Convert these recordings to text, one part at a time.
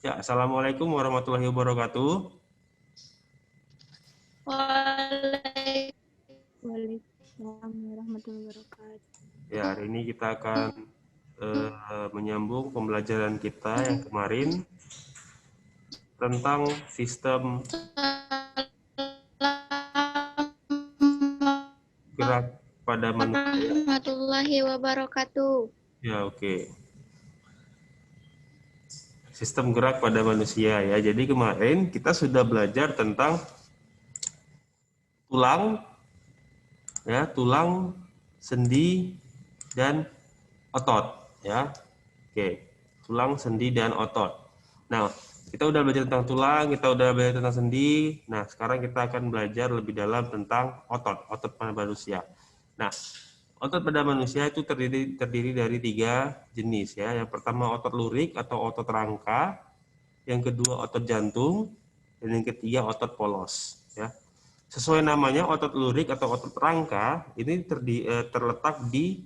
Ya, Assalamualaikum warahmatullahi wabarakatuh. Waalaikumsalam warahmatullahi wabarakatuh. Ya, hari ini kita akan menyambung pembelajaran kita yang kemarin tentang sistem gerak pada manusia. Warahmatullahi wabarakatuh. Ya, oke. Sistem gerak pada manusia ya. Jadi kemarin kita sudah belajar tentang tulang, ya, tulang, sendi, dan otot, ya. Oke, tulang, sendi, dan otot. Nah, kita udah belajar tentang tulang, kita udah belajar tentang sendi. Nah, sekarang kita akan belajar lebih dalam tentang otot pada manusia. Nah, otot pada manusia itu terdiri dari 3 jenis ya. Yang pertama otot lurik atau otot rangka, yang kedua otot jantung, dan yang ketiga otot polos ya. Sesuai namanya otot lurik atau otot rangka ini terletak di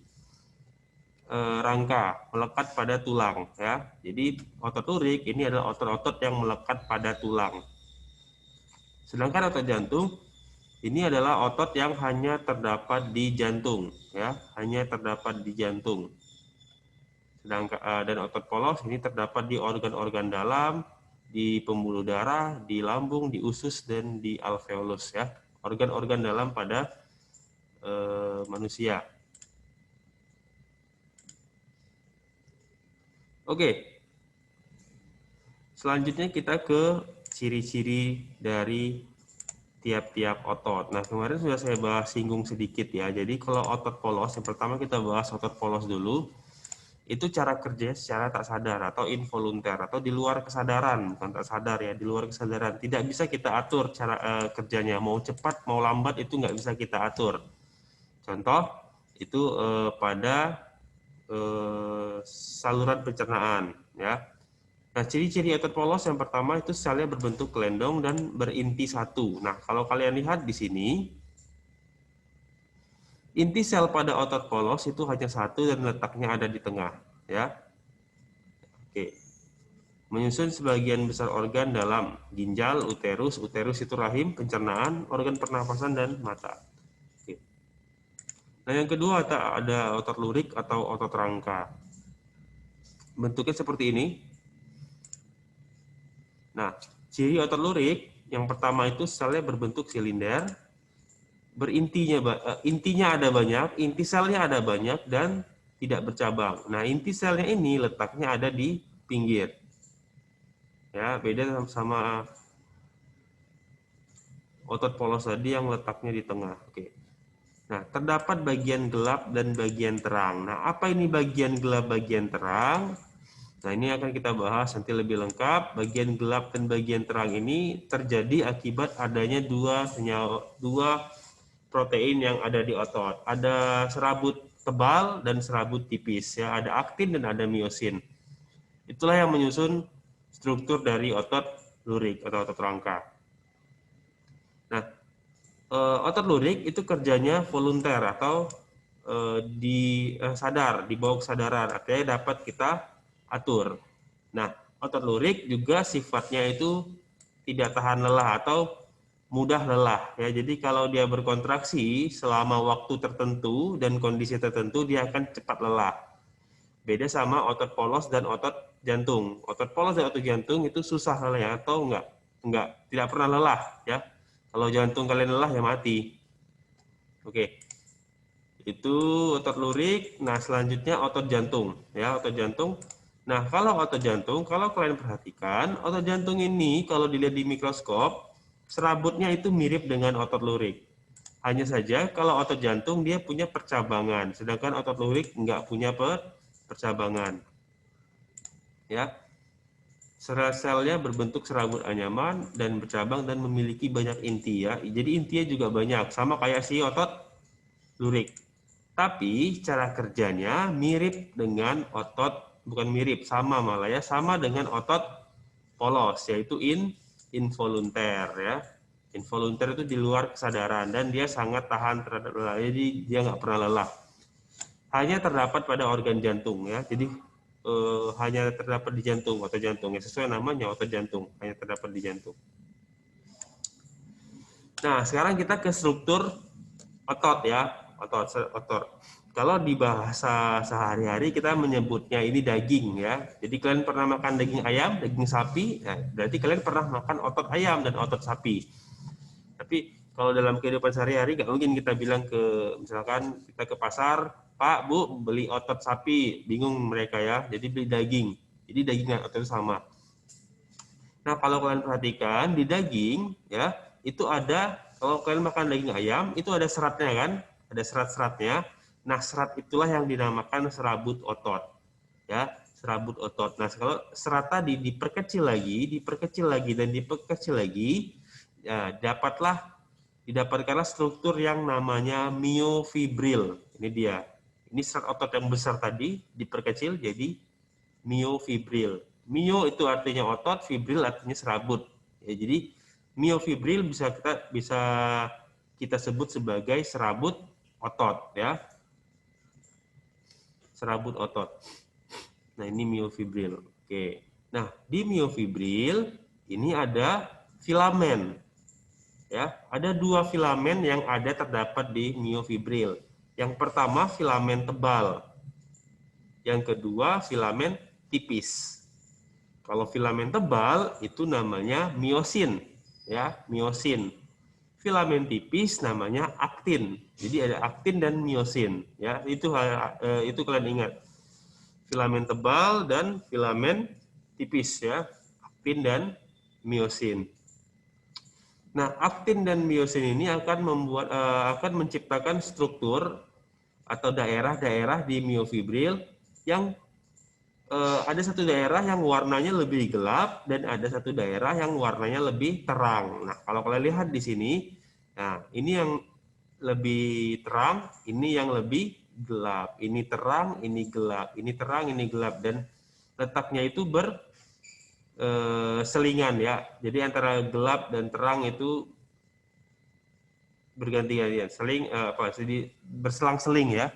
rangka, melekat pada tulang ya. Jadi otot lurik ini adalah otot-otot yang melekat pada tulang. Sedangkan otot jantung ini adalah otot yang hanya terdapat di jantung ya, hanya terdapat di jantung. Sedangkan dan otot polos ini terdapat di organ-organ dalam, di pembuluh darah, di lambung, di usus dan di alveolus ya. Organ-organ dalam pada manusia. Oke. Selanjutnya kita ke ciri-ciri dari tiap-tiap otot. Nah, kemarin sudah saya bahas singgung sedikit ya. Jadi kalau otot polos, yang pertama kita bahas otot polos dulu. Itu cara kerja secara tak sadar atau involunter atau di luar kesadaran, bukan tak sadar ya, di luar kesadaran. Tidak bisa kita atur cara kerjanya, mau cepat mau lambat itu nggak bisa kita atur. Contoh itu pada saluran pencernaan ya. Nah, ciri-ciri otot polos yang pertama itu selnya berbentuk kelendong dan berinti satu. Nah, kalau kalian lihat di sini, inti sel pada otot polos itu hanya satu dan letaknya ada di tengah, ya. Oke. Menyusun sebagian besar organ dalam ginjal, uterus itu rahim, pencernaan, organ pernapasan dan mata. Oke. Nah, yang kedua ada otot lurik atau otot rangka. Bentuknya seperti ini. Nah, ciri otot lurik yang pertama itu selnya berbentuk silinder, intinya ada banyak, inti selnya ada banyak dan tidak bercabang. Nah, inti selnya ini letaknya ada di pinggir. Ya, beda sama otot polos tadi yang letaknya di tengah. Oke. Nah, terdapat bagian gelap dan bagian terang. Nah, apa ini bagian gelap, bagian terang? Nah, ini akan kita bahas nanti lebih lengkap. Bagian gelap dan bagian terang ini terjadi akibat adanya dua protein yang ada di otot. Ada serabut tebal dan serabut tipis ya, ada aktin dan ada miosin. Itulah yang menyusun struktur dari otot lurik atau otot rangka. Nah, otot lurik itu kerjanya volunter atau sadar, di bawah kesadaran, artinya dapat kita atur. Nah, otot lurik juga sifatnya itu tidak tahan lelah atau mudah lelah ya. Jadi kalau dia berkontraksi selama waktu tertentu dan kondisi tertentu dia akan cepat lelah. Beda sama otot polos dan otot jantung. Otot polos dan otot jantung itu susah lelah ya, atau tidak pernah lelah ya. Kalau jantung kalian lelah ya mati. Oke. Itu otot lurik. Nah, selanjutnya otot jantung ya, otot jantung. Nah, kalau otot jantung, kalau kalian perhatikan, otot jantung ini kalau dilihat di mikroskop, serabutnya itu mirip dengan otot lurik. Hanya saja kalau otot jantung dia punya percabangan, sedangkan otot lurik nggak punya percabangan. Ya, sel-selnya berbentuk serabut anyaman dan bercabang dan memiliki banyak inti ya. Jadi intinya juga banyak, sama kayak si otot lurik. Tapi cara kerjanya mirip dengan bukan mirip, sama malah ya, sama dengan otot polos, yaitu involunter ya. Involunter itu di luar kesadaran dan dia sangat tahan terhadap lelah, jadi dia nggak pernah lelah. Hanya terdapat pada organ jantung ya. Jadi hanya terdapat di jantung, otot jantung. Ya, sesuai namanya, otot jantung, hanya terdapat di jantung. Nah, sekarang kita ke struktur otot ya, otot. Kalau di bahasa sehari-hari kita menyebutnya ini daging ya. Jadi kalian pernah makan daging ayam, daging sapi, nah, berarti kalian pernah makan otot ayam dan otot sapi. Tapi kalau dalam kehidupan sehari-hari nggak mungkin kita bilang misalkan kita ke pasar, Pak, Bu, beli otot sapi, bingung mereka ya, jadi beli daging. Jadi daging dan otot itu sama. Nah, kalau kalian perhatikan di daging ya, itu ada, kalau kalian makan daging ayam, itu ada seratnya kan? Ada serat-seratnya. Nah, serat itulah yang dinamakan serabut otot. Ya, serabut otot. Nah, kalau serat tadi diperkecil lagi dan diperkecil lagi, ya didapatkanlah struktur yang namanya miofibril. Ini dia. Ini serat otot yang besar tadi diperkecil jadi miofibril. Mio itu artinya otot, fibril artinya serabut. Ya, jadi miofibril bisa kita sebut sebagai serabut otot ya. Serabut otot. Nah, ini miofibril. Oke. Nah, di miofibril ini ada filamen. Ya, ada 2 filamen yang ada terdapat di miofibril. Yang pertama filamen tebal. Yang kedua filamen tipis. Kalau filamen tebal itu namanya miosin, ya, miosin. Filamen tipis namanya aktin. Jadi ada aktin dan miosin, ya. Itu kalian ingat. Filamen tebal dan filamen tipis, ya. Aktin dan miosin. Nah, aktin dan miosin ini akan menciptakan struktur atau daerah-daerah di miofibril yang ada satu daerah yang warnanya lebih gelap dan ada satu daerah yang warnanya lebih terang. Nah, kalau kalian lihat di sini, nah ini yang lebih terang, ini yang lebih gelap. Ini terang, ini gelap. Ini terang, ini gelap, dan letaknya itu berselingan ya. Jadi antara gelap dan terang itu bergantian, berselang-seling ya.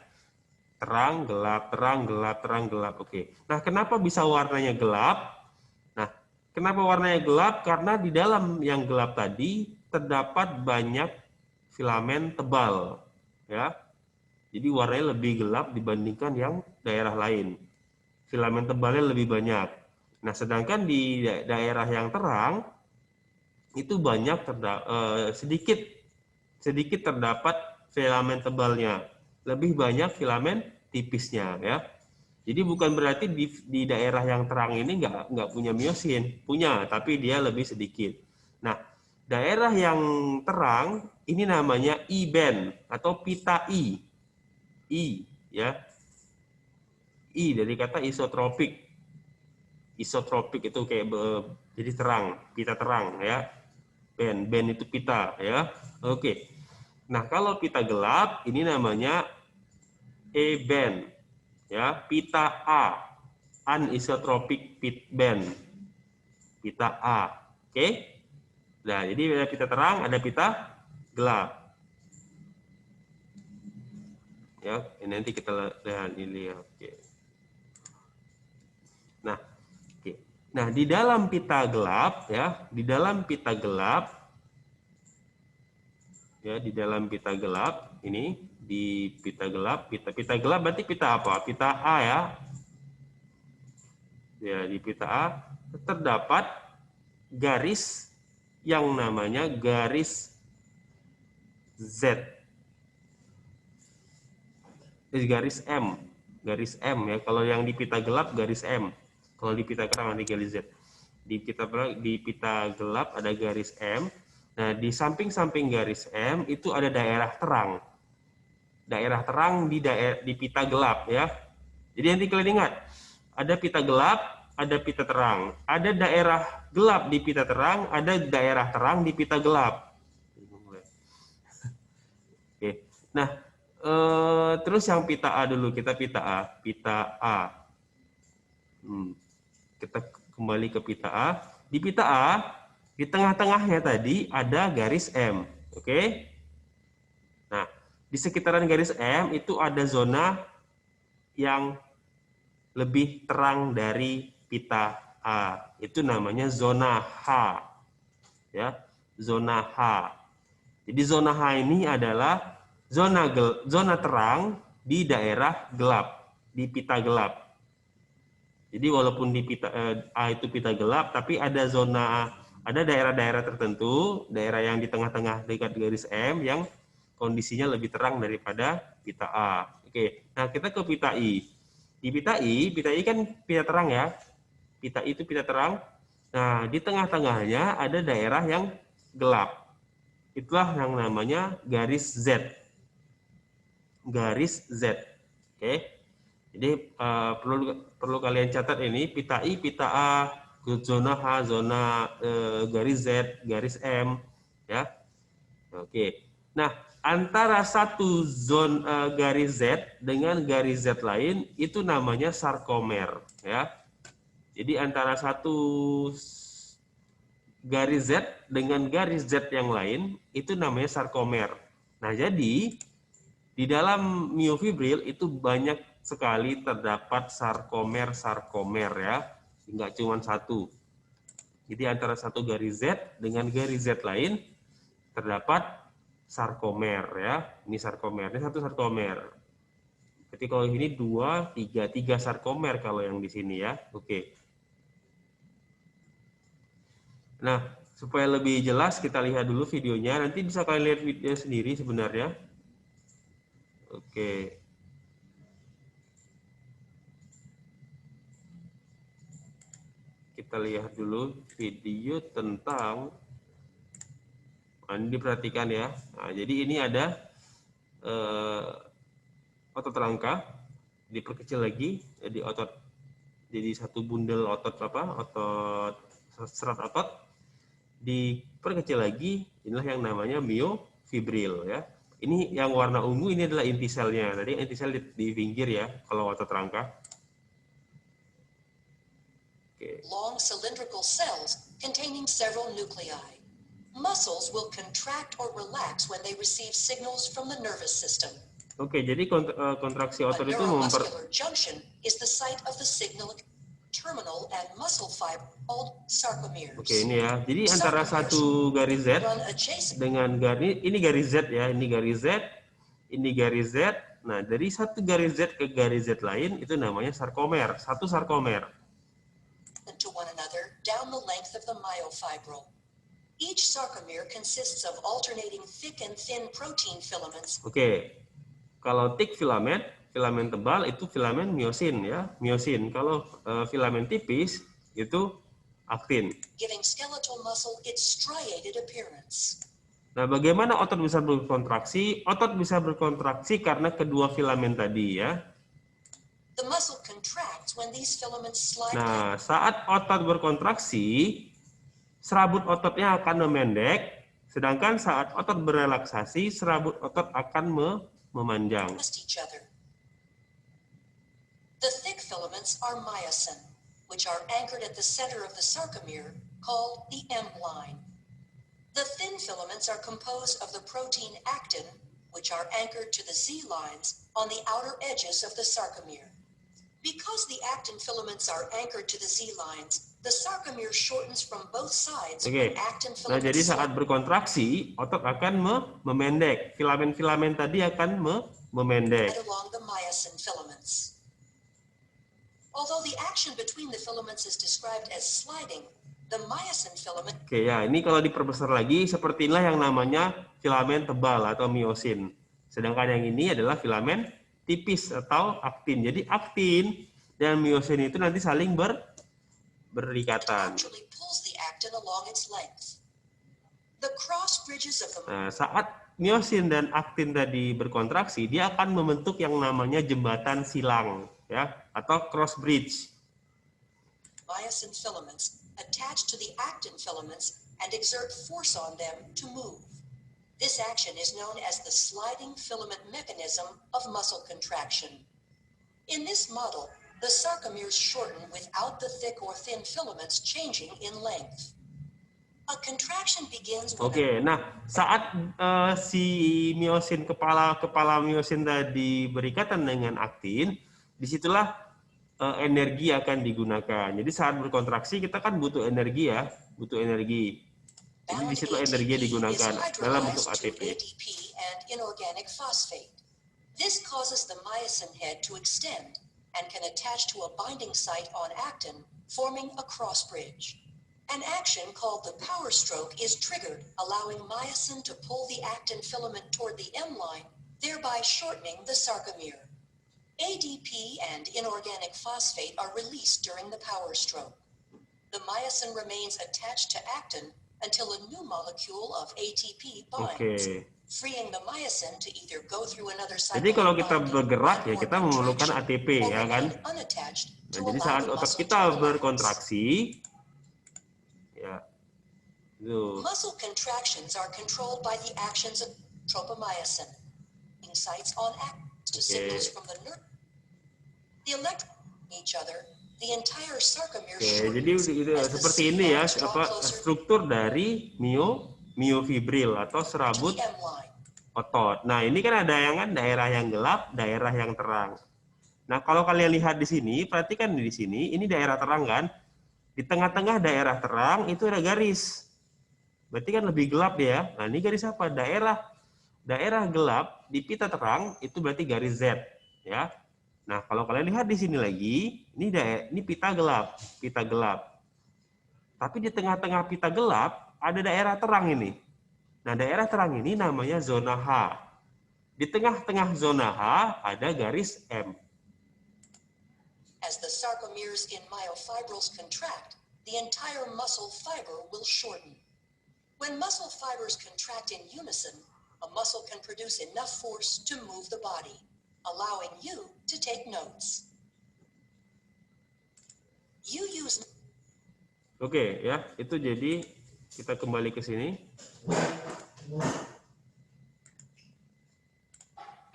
Terang, gelap, terang, gelap, terang, gelap. Oke. Nah, kenapa bisa warnanya gelap? Nah, kenapa warnanya gelap? Karena di dalam yang gelap tadi terdapat banyak filamen tebal, ya. Jadi warnanya lebih gelap dibandingkan yang daerah lain. Filamen tebalnya lebih banyak. Nah, sedangkan di daerah yang terang itu banyak sedikit terdapat filamen tebalnya. Lebih banyak filamen tipisnya ya. Jadi bukan berarti di daerah yang terang ini nggak punya miosin, punya, tapi dia lebih sedikit. Nah, daerah yang terang ini namanya I-band atau pita I. I ya. I dari kata isotropik. Isotropik itu kayak jadi terang, pita terang ya. Band itu pita ya. Oke. Nah, kalau pita gelap ini namanya E-band ya, pita A, anisotropic pit band. Pita A. Oke? Nah, jadi ada pita terang, ada pita gelap. Ya, ini nanti kita lihat ini ya. Oke. Nah, oke. Nah, di dalam pita gelap ya, di dalam pita gelap ya, di dalam pita gelap ini, di pita gelap berarti pita apa? Pita A ya. Ya, di pita A terdapat garis yang namanya garis Z. Garis M. Garis M ya. Kalau yang di pita gelap garis M. Kalau di pita terang ada garis Z. Di pita gelap ada garis M. Nah, di samping-samping garis M itu ada daerah terang. Daerah terang di pita gelap ya. Jadi nanti kalian ingat, ada pita gelap, ada pita terang. Ada daerah gelap di pita terang, ada daerah terang di pita gelap. Oke. Nah, terus yang pita A dulu, kita pita A. Pita A. Kita kembali ke pita A. Di pita A, di tengah-tengahnya tadi ada garis M. Oke? Nah, di sekitaran garis M itu ada zona yang lebih terang dari pita A. Itu namanya zona H. Ya, zona H. Jadi zona H ini adalah zona terang di daerah gelap, di pita gelap. Jadi walaupun di pita A itu pita gelap, tapi ada daerah-daerah tertentu, daerah yang di tengah-tengah dekat garis M yang kondisinya lebih terang daripada pita A. Oke, nah kita ke pita I. Di pita I kan pita terang ya. Pita I itu pita terang. Nah, di tengah-tengahnya ada daerah yang gelap. Itulah yang namanya garis Z. Garis Z. Oke. Jadi perlu kalian catat ini pita I, pita A, zona H, zona garis Z, garis M, ya. Oke. Nah, antara satu garis Z dengan garis Z lain itu namanya sarkomer, ya. Jadi antara satu garis Z dengan garis Z yang lain itu namanya sarkomer. Nah, jadi di dalam miofibril itu banyak sekali terdapat sarkomer ya, nggak cuma satu. Jadi antara satu garis Z dengan garis Z lain terdapat sarkomer ya. Ini sarkomer, ini satu sarkomer. Jadi kalau ini tiga sarkomer kalau yang di sini ya. Oke. Nah, supaya lebih jelas kita lihat dulu videonya. Nanti bisa kalian lihat video sendiri sebenarnya. Oke. Kita lihat dulu video tentang, ini diperhatikan ya. Nah, jadi ini ada otot rangka, diperkecil lagi, jadi satu bundel otot serat otot, diperkecil lagi, inilah yang namanya miofibril ya. Ini yang warna ungu ini adalah inti selnya. Tadi inti sel di pinggir ya, kalau otot rangka. Long cylindrical cells containing several nuclei. Muscles will contract or relax when they receive signals from the nervous system. Oke, jadi kontraksi otot itu neuromuscular junction is the site of the signal terminal and muscle fiber called sarcomeres. Oke, ini ya. Jadi antara satu garis Z dengan ini garis Z ya, ini garis Z, ini garis Z. Nah, dari satu garis Z ke garis Z lain itu namanya sarkomer, satu sarkomer. To one another down the length of the myofibril. Each sarcomere consists of alternating thick and thin protein filaments. Oke. Kalau thick filament tebal itu filamen miosin ya, miosin. Kalau filamen tipis itu aktin. Giving skeletal muscle its striated appearance. Nah, bagaimana otot bisa berkontraksi? Otot bisa berkontraksi karena kedua filamen tadi ya. The muscle contracts when these filaments slide. Nah, saat otot berkontraksi, serabut ototnya akan memendek, sedangkan saat otot berelaksasi, serabut otot akan memanjang. The thick filaments are myosin, which are anchored at the center of the sarcomere, called the M line. The thin filaments are composed of the protein actin, which are anchored to the Z lines on the outer edges of the sarcomere. Because the actin filaments are anchored to the Z lines, the sarcomere shortens from both sides. Oke. Nah, jadi saat berkontraksi, otot akan memendek. Filamen-filamen tadi akan memendek. Along the myosin filaments. Although the action between the filaments is described as sliding, the myosin filament. Oke ya, ini kalau diperbesar lagi seperti inilah yang namanya filamen tebal atau miosin. Sedangkan yang ini adalah filamen tipis atau aktin. Jadi aktin dan miosin itu nanti saling berikatan. Nah, saat miosin dan aktin tadi berkontraksi, dia akan membentuk yang namanya jembatan silang, ya, atau cross bridge. Myosin filaments attach to the actin filaments and exert force on them to move. This action is known as the sliding filament mechanism of muscle contraction. In this model, the sarcomeres shorten without the thick or thin filaments changing in length. A contraction begins when Oke, nah saat si miosin kepala miosin tadi berikatan dengan aktin, disitulah energi akan digunakan. Jadi saat berkontraksi kita kan butuh energi ya, butuh energi. Jadi di Bound situ energi ATP is digunakan dalam bentuk hydrolyzed to ATP. ADP and inorganic phosphate. This causes the myosin head to extend and can attach to a binding site on actin, forming a cross bridge. An action called the power stroke is triggered, allowing myosin to pull the actin filament toward the M line, thereby shortening the sarcomere. ADP and inorganic phosphate are released during the power stroke. The myosin remains attached to actin until a new molecule of ATP binds, freeing the myosin to either go through another cycle Jadi kalau of kita binding bergerak ya and/or kita memerlukan contraction, ATP or ya kan. remain unattached to Nah, jadi allow saat the otot muscle kita to relax. berkontraksi ya. Muscle contractions are controlled by the actions of tropomyosin, sites on actin to signals from the nerve. The electrons each other. The entire sarcomere Jadi seperti ini ya, struktur dari myofibril atau serabut otot. Nah, ini kan ada yang kan daerah yang gelap, daerah yang terang. Nah, kalau kalian lihat di sini, perhatikan di sini, ini daerah terang kan? Di tengah-tengah daerah terang itu ada garis. Berarti kan lebih gelap ya. Nah, ini garis apa? Daerah gelap di pita terang itu berarti garis Z, ya. Nah, kalau kalian lihat di sini lagi, ini pita gelap. Tapi di tengah-tengah pita gelap ada daerah terang ini. Nah, daerah terang ini namanya zona H. Di tengah-tengah zona H ada garis M. As the sarcomeres in myofibrils contract, the entire muscle fiber will shorten. When muscle fibers contract in unison, a muscle can produce enough force to move the body, allowing you to take notes. Oke, ya, itu jadi kita kembali ke sini.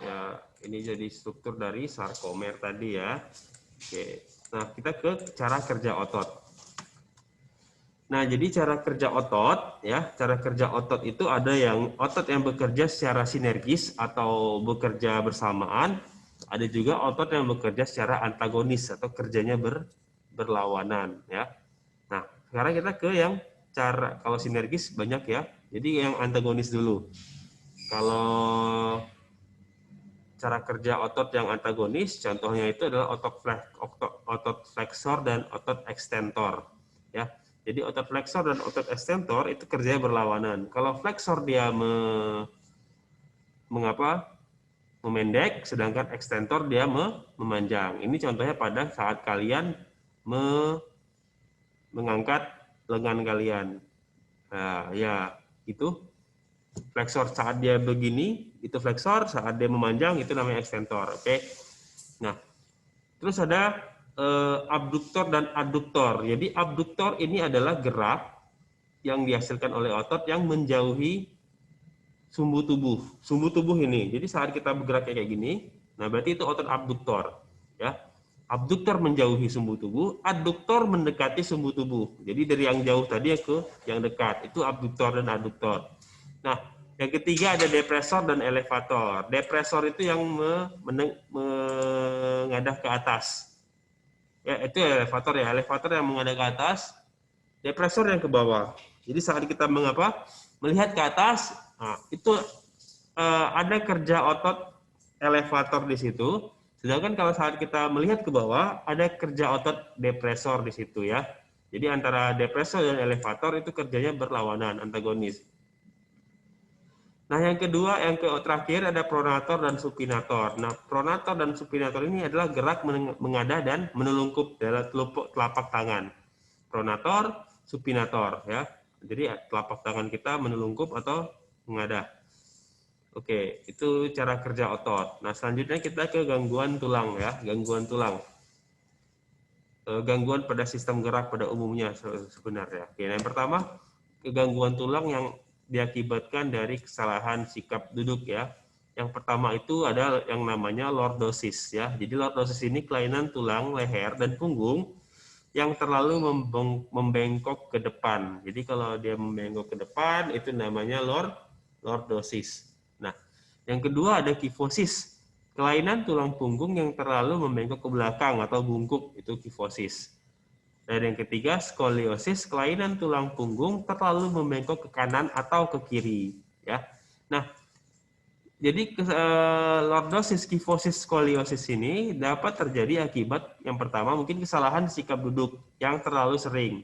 Ya, ini jadi struktur dari sarkomer tadi ya. Oke. Nah, kita ke cara kerja otot. Nah, jadi cara kerja otot ya, cara kerja otot itu ada yang otot yang bekerja secara sinergis atau bekerja bersamaan, ada juga otot yang bekerja secara antagonis atau kerjanya berlawanan ya. Nah, sekarang kita ke yang cara kalau sinergis banyak ya. Jadi yang antagonis dulu. Kalau cara kerja otot yang antagonis, contohnya itu adalah otot flexor dan otot ekstentor ya. Jadi otot flexor dan otot ekstentor itu kerjanya berlawanan. Kalau flexor dia memendek, sedangkan ekstentor dia memanjang. Ini contohnya pada saat kalian mengangkat lengan kalian. Nah, ya itu flexor saat dia begini, itu flexor, saat dia memanjang itu namanya ekstentor. Oke. Nah, terus ada abduktor dan adduktor. Jadi abduktor ini adalah gerak yang dihasilkan oleh otot yang menjauhi sumbu tubuh. Sumbu tubuh ini. Jadi saat kita bergerak kayak gini, nah berarti itu otot abduktor, ya. Abduktor menjauhi sumbu tubuh, adduktor mendekati sumbu tubuh. Jadi dari yang jauh tadi ke yang dekat, itu abduktor dan adduktor. Nah, yang ketiga ada depresor dan elevator. Depresor itu yang mengadah ke atas. Ya, itu elevator ya. Elevator yang menghadap ke atas, depresor yang ke bawah. Jadi saat kita melihat ke atas, nah, itu ada kerja otot elevator di situ. Sedangkan kalau saat kita melihat ke bawah, ada kerja otot depresor di situ ya. Jadi antara depresor dan elevator itu kerjanya berlawanan, antagonis. Nah, yang kedua, yang terakhir ada pronator dan supinator. Nah, pronator dan supinator ini adalah gerak mengadah dan menelungkup dalam telapak tangan. Pronator, supinator ya. Jadi telapak tangan kita menelungkup atau mengadah. Oke, itu cara kerja otot. Nah, selanjutnya kita ke gangguan tulang ya, gangguan tulang. Gangguan pada sistem gerak pada umumnya sebenarnya. Oke, yang pertama, gangguan tulang yang diakibatkan dari kesalahan sikap duduk ya. Yang pertama itu ada yang namanya lordosis ya. Jadi lordosis ini kelainan tulang leher dan punggung yang terlalu membengkok ke depan. Jadi kalau dia membengkok ke depan itu namanya lordosis. Nah, yang kedua ada kifosis. kelainan tulang punggung yang terlalu membengkok ke belakang atau bungkuk, itu kifosis. Dan yang ketiga, skoliosis, kelainan tulang punggung terlalu membengkok ke kanan atau ke kiri. Ya. Nah, jadi lordosis, kifosis, skoliosis ini dapat terjadi akibat yang pertama mungkin kesalahan sikap duduk yang terlalu sering.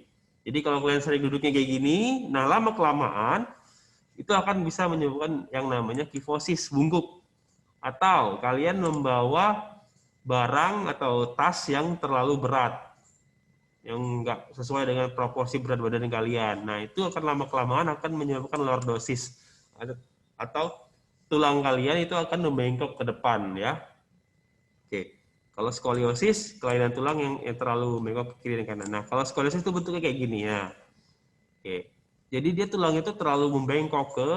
Jadi kalau kalian sering duduknya kayak gini, nah lama-kelamaan itu akan bisa menyebabkan yang namanya kifosis, bungkuk. Atau kalian membawa barang atau tas yang terlalu berat, yang nggak sesuai dengan proporsi berat badan kalian. Nah, itu akan lama-kelamaan akan menyebabkan lordosis. Atau tulang kalian itu akan membengkok ke depan, ya. Oke. Kalau skoliosis, kelainan tulang yang terlalu membengkok ke kiri dan kanan. Nah, kalau skoliosis itu bentuknya kayak gini, ya. Oke. Jadi dia tulang itu terlalu membengkok ke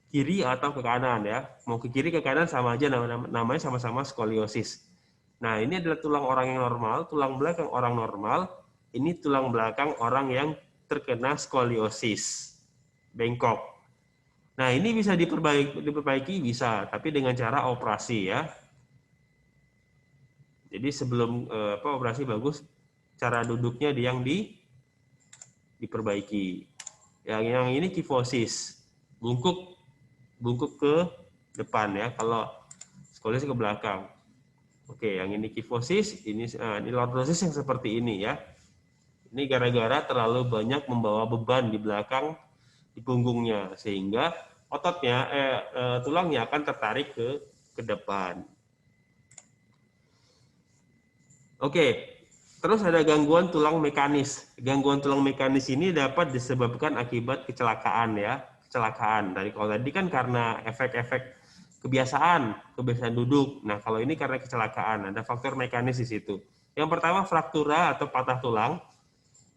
kiri atau ke kanan, ya. Mau ke kiri ke kanan sama aja, namanya sama-sama skoliosis. Nah, ini adalah tulang orang yang normal, tulang belakang orang normal. Ini tulang belakang orang yang terkena skoliosis, bengkok. Nah, ini bisa diperbaiki bisa, tapi dengan cara operasi, ya. Jadi sebelum operasi bagus, cara duduknya yang diperbaiki. Yang ini kifosis, bungkuk ke depan, ya. Kalau skoliosis ke belakang. Oke, yang ini kifosis, ini lordosis yang seperti ini, ya. Ini gara-gara terlalu banyak membawa beban di belakang di punggungnya, sehingga ototnya tulangnya akan tertarik ke depan. Oke, terus ada gangguan tulang mekanis. Gangguan tulang mekanis ini dapat disebabkan akibat kecelakaan, ya. Kecelakaan. Kalau tadi kan karena efek-efek kebiasaan duduk. Nah, kalau ini karena kecelakaan, ada faktor mekanis di situ. Yang pertama, fraktura atau patah tulang.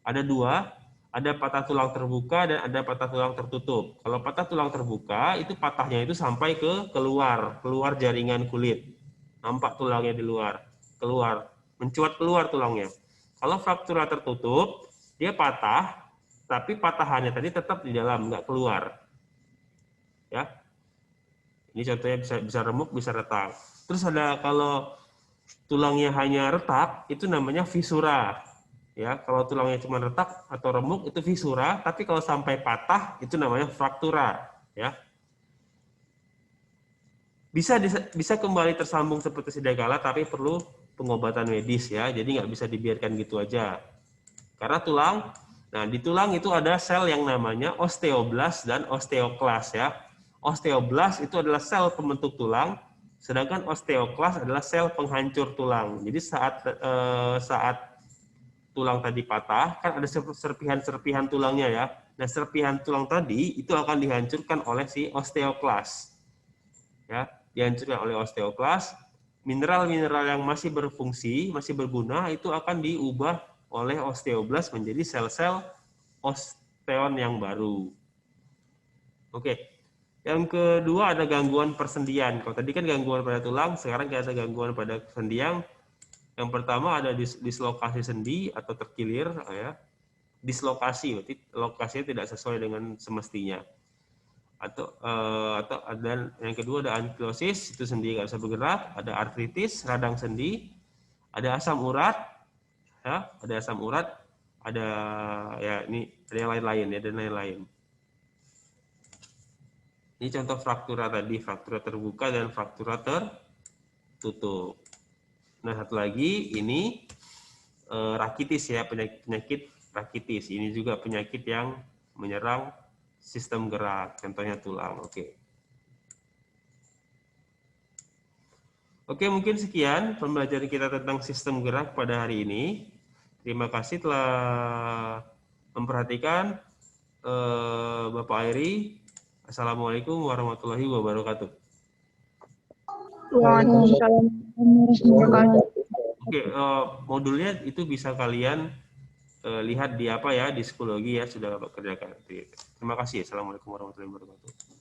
Ada dua, ada patah tulang terbuka dan ada patah tulang tertutup. Kalau patah tulang terbuka, itu patahnya itu sampai ke keluar jaringan kulit. Nampak tulangnya di luar, mencuat keluar tulangnya. Kalau fraktura tertutup, dia patah, tapi patahannya tadi tetap di dalam, nggak keluar. Ya, ini contohnya bisa remuk, bisa retak. Terus ada kalau tulangnya hanya retak, itu namanya fisura. Ya, kalau tulangnya cuma retak atau remuk itu fisura, tapi kalau sampai patah itu namanya fraktura. Ya, bisa kembali tersambung seperti sedia kala, tapi perlu pengobatan medis, ya. Jadi nggak bisa dibiarkan gitu aja. Karena di tulang itu ada sel yang namanya osteoblas dan osteoklas, ya. Osteoblas itu adalah sel pembentuk tulang, sedangkan osteoklas adalah sel penghancur tulang. Jadi saat tulang tadi patah, kan ada serpihan-serpihan tulangnya, ya. Nah, serpihan tulang tadi itu akan dihancurkan oleh si osteoklas. Ya, dihancurkan oleh osteoklas. Mineral-mineral yang masih berfungsi, masih berguna, itu akan diubah oleh osteoblas menjadi sel-sel osteon yang baru. Oke. Yang kedua ada gangguan persendian. Kalau tadi kan gangguan pada tulang, sekarang kita ada gangguan pada persendian. Yang pertama ada dislokasi sendi atau terkilir, ya. Dislokasi, berarti lokasinya tidak sesuai dengan semestinya. Atau ada yang kedua ada ankilosis, itu sendi nggak bisa bergerak. Ada artritis, radang sendi. Ada asam urat, ya. Ada asam urat. Ada ini ada yang lain-lain, ya, dan lain-lain. Ini contoh fraktura tadi, fraktura terbuka dan fraktura tertutup. Nah, satu lagi ini rakitis, ya, penyakit rakitis. Ini juga penyakit yang menyerang sistem gerak, contohnya tulang. Oke, mungkin sekian pembelajaran kita tentang sistem gerak pada hari ini. Terima kasih telah memperhatikan. Bapak Airi. Assalamualaikum warahmatullahi wabarakatuh. Waalaikumsalam warahmatullahi wabarakatuh. Oke, modulnya itu bisa kalian lihat di di psikologi, ya, sudah Bapak kerjakan. Terima kasih. Assalamualaikum warahmatullahi wabarakatuh.